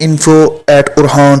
info@urhan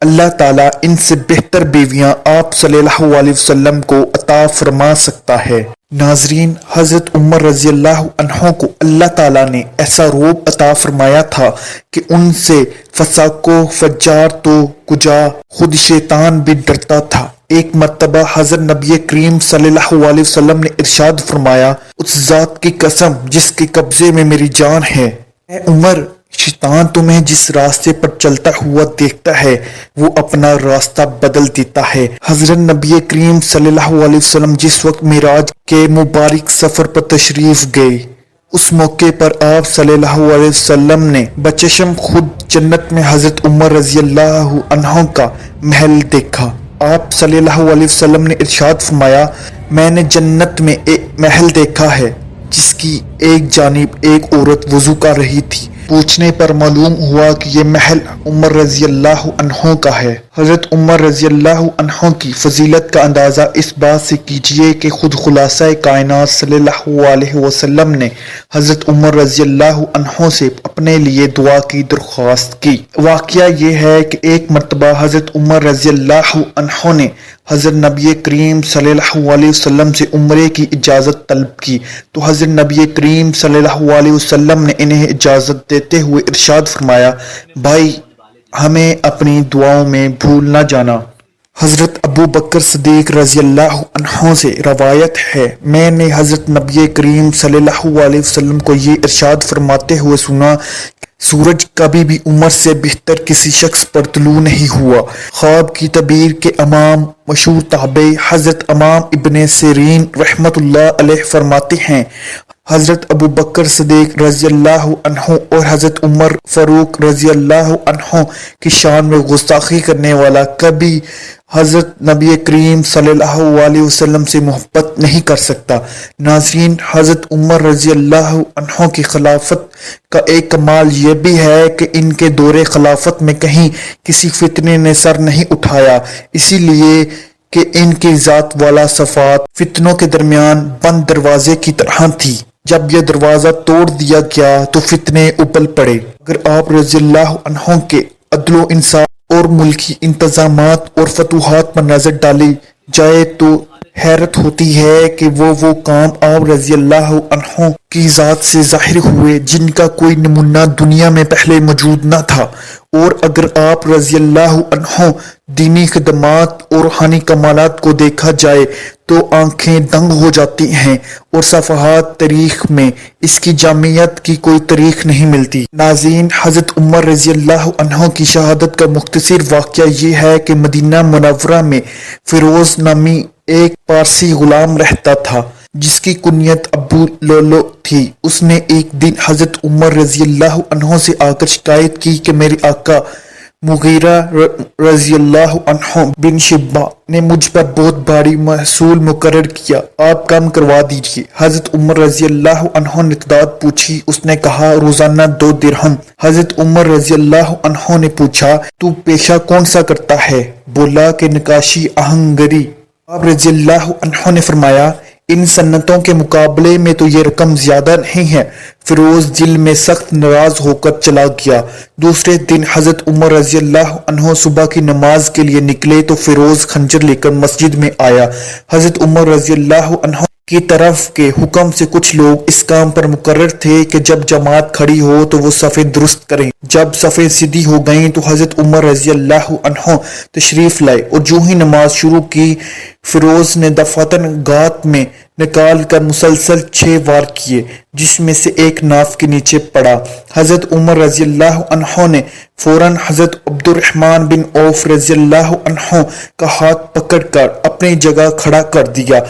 اللہ تعالیٰ ان سے بہتر بیویاں آپ صلی اللہ علیہ وسلم کو عطا فرما سکتا ہے۔ ناظرین، حضرت عمر رضی اللہ عنہ کو اللہ تعالیٰ نے ایسا روب عطا فرمایا تھا کہ ان سے فساق و فجار تو کجا خود شیطان بھی ڈرتا تھا۔ ایک مرتبہ حضرت نبی کریم صلی اللہ علیہ وسلم نے ارشاد فرمایا، اس ذات کی قسم جس کے قبضے میں میری جان ہے، اے عمر، شیطان تمہیں جس راستے پر چلتا ہوا دیکھتا ہے وہ اپنا راستہ بدل دیتا ہے۔ حضرت نبی کریم صلی اللہ علیہ وسلم جس وقت معراج کے مبارک سفر پر تشریف گئے، اس موقع پر آپ صلی اللہ علیہ وسلم نے بچشم خود جنت میں حضرت عمر رضی اللہ عنہ کا محل دیکھا۔ آپ صلی اللہ علیہ وسلم نے ارشاد فرمایا، میں نے جنت میں ایک محل دیکھا ہے جس کی ایک جانب ایک عورت وضو کر رہی تھی۔ پوچھنے پر معلوم ہوا کہ یہ محل عمر رضی اللہ عنہ کا ہے۔ حضرت عمر رضی اللہ عنہ کی فضیلت کا اندازہ اس بات سے کیجئے کہ خود خلاصہ کائنات صلی اللہ علیہ وسلم نے حضرت عمر رضی اللہ عنہ سے اپنے لیے دعا کی درخواست کی۔ واقعہ یہ ہے کہ ایک مرتبہ حضرت عمر رضی اللہ عنہ نے حضرت نبی کریم صلی اللہ علیہ وسلم سے عمرے کی اجازت طلب کی تو حضرت نبی کریم صلی اللہ علیہ وسلم نے انہیں اجازت دیتے ہوئے ارشاد فرمایا، بھائی ہمیں اپنی دعاؤں میں بھول نہ جانا۔ حضرت ابو بکر صدیق رضی اللہ عنہ سے روایت ہے، میں نے حضرت نبی کریم صلی اللہ علیہ وسلم کو یہ ارشاد فرماتے ہوئے سنا، سورج کبھی بھی عمر سے بہتر کسی شخص پر طلوع نہیں ہوا۔ خواب کی تعبیر کے امام مشہور تابعی حضرت امام ابن سیرین رحمت اللہ علیہ فرماتے ہیں، حضرت ابو بکر صدیق رضی اللہ عنہ اور حضرت عمر فاروق رضی اللہ عنہ کی شان میں گستاخی کرنے والا کبھی حضرت نبی کریم صلی اللہ علیہ وسلم سے محبت نہیں کر سکتا۔ ناظرین، حضرت عمر رضی اللہ عنہ کی خلافت کا ایک کمال یہ بھی ہے کہ ان کے دور خلافت میں کہیں کسی فتنے نے سر نہیں اٹھایا، اسی لیے کہ ان کی ذات والا صفات فتنوں کے درمیان بند دروازے کی طرح تھی۔ جب یہ دروازہ توڑ دیا گیا تو فتنے ابل پڑے۔ اگر آپ رضی اللہ عنہ کے عدل و انصاف اور ملکی انتظامات اور فتوحات پر نظر ڈالی جائے تو حیرت ہوتی ہے کہ وہ کام آپ رضی اللہ عنہ کی ذات سے ظاہر ہوئے جن کا کوئی نمونہ دنیا میں پہلے موجود نہ تھا، اور اگر آپ رضی اللہ عنہ دینی خدمات اور روحانی کمالات کو دیکھا جائے تو آنکھیں دنگ ہو جاتی ہیں، اور صفحات تاریخ میں اس کی جامعیت کی کوئی تاریخ نہیں ملتی۔ ناظرین، حضرت عمر رضی اللہ عنہ کی شہادت کا مختصر واقعہ یہ ہے کہ مدینہ منورہ میں فیروز نامی ایک پارسی غلام رہتا تھا جس کی کنیت ابو لولو تھی۔ اس نے ایک دن حضرت عمر رضی اللہ عنہ سے آ کر شکایت کی کہ میرے آقا مغیرہ رضی اللہ عنہ بن شبہ نے مجھ پر بہت بھاری محصول مقرر کیا، آپ کم کروا دیجیے۔ حضرت عمر رضی اللہ عنہ نے تعداد پوچھی، اس نے کہا روزانہ 2 درہم۔ حضرت عمر رضی اللہ عنہ نے پوچھا، تو پیشہ کون سا کرتا ہے؟ بولا کہ نقاشی آہنگری۔ آپ رضی اللہ عنہ نے فرمایا، ان صنعتوں کے مقابلے میں تو یہ رقم زیادہ نہیں ہے۔ فیروز دل میں سخت ناراض ہو کر چلا گیا۔ دوسرے دن حضرت عمر رضی اللہ عنہ صبح کی نماز کے لیے نکلے تو فیروز خنجر لے کر مسجد میں آیا۔ حضرت عمر رضی اللہ عنہ کی طرف کے حکم سے کچھ لوگ اس کام پر مقرر تھے کہ جب جماعت کھڑی ہو تو وہ صفیں درست کریں۔ جب صفیں سیدھی ہو گئیں تو حضرت عمر رضی اللہ عنہ تشریف لائے اور جو ہی نماز شروع کی، فیروز نے دفاتن گات میں نکال کر مسلسل 6 وار کیے، جس میں سے ایک ناف کے نیچے پڑا۔ حضرت عمر رضی اللہ عنہ نے فوراً حضرت عبد الرحمن بن عوف رضی اللہ عنہ کا ہاتھ پکڑ کر اپنی جگہ کھڑا کر دیا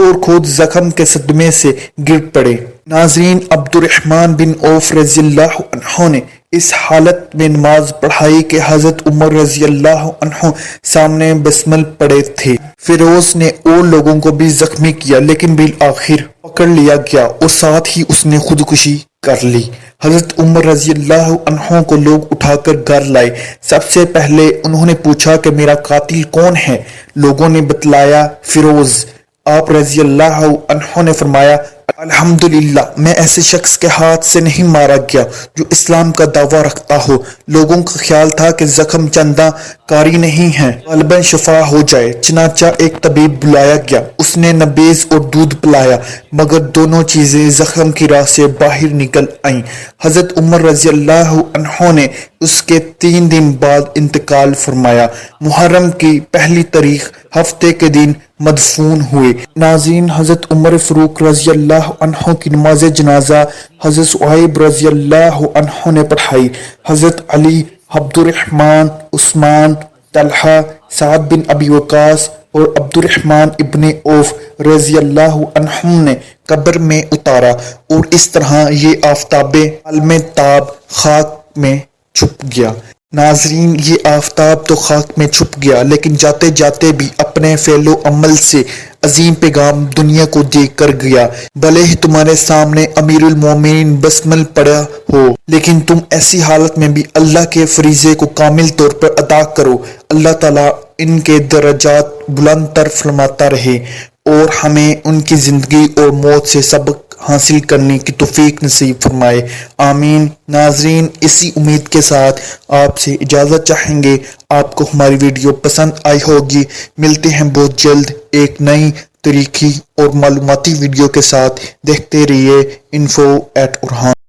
اور خود زخم کے صدمے سے گر پڑے۔ ناظرین، عبد الرحمن بن عوف رضی اللہ عنہ نے اس حالت میں نماز پڑھائی کہ حضرت عمر رضی اللہ عنہ سامنے بسمل پڑے تھے۔ فیروز نے اور لوگوں کو بھی زخمی کیا لیکن بالآخر پکڑ لیا گیا اور ساتھ ہی اس نے خودکشی کر لی۔ حضرت عمر رضی اللہ عنہ کو لوگ اٹھا کر گھر لائے۔ سب سے پہلے انہوں نے پوچھا کہ میرا قاتل کون ہے؟ لوگوں نے بتلایا فیروز۔ آپ رضی اللہ عنہ نے فرمایا، الحمدللہ میں ایسے شخص کے ہاتھ سے نہیں مارا گیا جو اسلام کا دعویٰ رکھتا ہو۔ لوگوں کا خیال تھا کہ زخم چندہ کاری نہیں ہے، غالباً شفا ہو جائے، چنانچہ ایک طبیب بلایا گیا۔ اس نے نبیذ اور دودھ پلایا، مگر دونوں چیزیں زخم کی راہ سے باہر نکل آئیں۔ حضرت عمر رضی اللہ عنہ نے اس کے 3 دن بعد انتقال فرمایا۔ محرم کی پہلی تاریخ ہفتے کے دن مدفون ہوئے۔ ناظرین، حضرت عمر فاروق رضی اللہ عنہ کی نماز جنازہ حضرت صہیب رضی اللہ عنہ نے پڑھائی۔ حضرت علی، عبد الرحمن، عثمان، طلحہ، سعد بن ابی وقاص اور عبد الرحمن ابن عوف رضی اللہ عنہم نے قبر میں اتارا، اور اس طرح یہ آفتاب عالم تاب خاک میں چھپ گیا۔ ناظرین، یہ آفتاب تو خاک میں چھپ گیا، لیکن جاتے جاتے بھی اپنے فعل و عمل سے عظیم پیغام دنیا کو دے کر گیا۔ بھلے ہی تمہارے سامنے امیر المومنین بسمل پڑا ہو، لیکن تم ایسی حالت میں بھی اللہ کے فریضے کو کامل طور پر ادا کرو۔ اللہ تعالیٰ ان کے درجات بلند تر فرماتا رہے، اور ہمیں ان کی زندگی اور موت سے سبق حاصل کرنے کی توفیق نصیب فرمائے، آمین۔ ناظرین، اسی امید کے ساتھ آپ سے اجازت چاہیں گے۔ آپ کو ہماری ویڈیو پسند آئی ہوگی۔ ملتے ہیں بہت جلد ایک نئی تاریخی اور معلوماتی ویڈیو کے ساتھ۔ دیکھتے رہیے info@orhan۔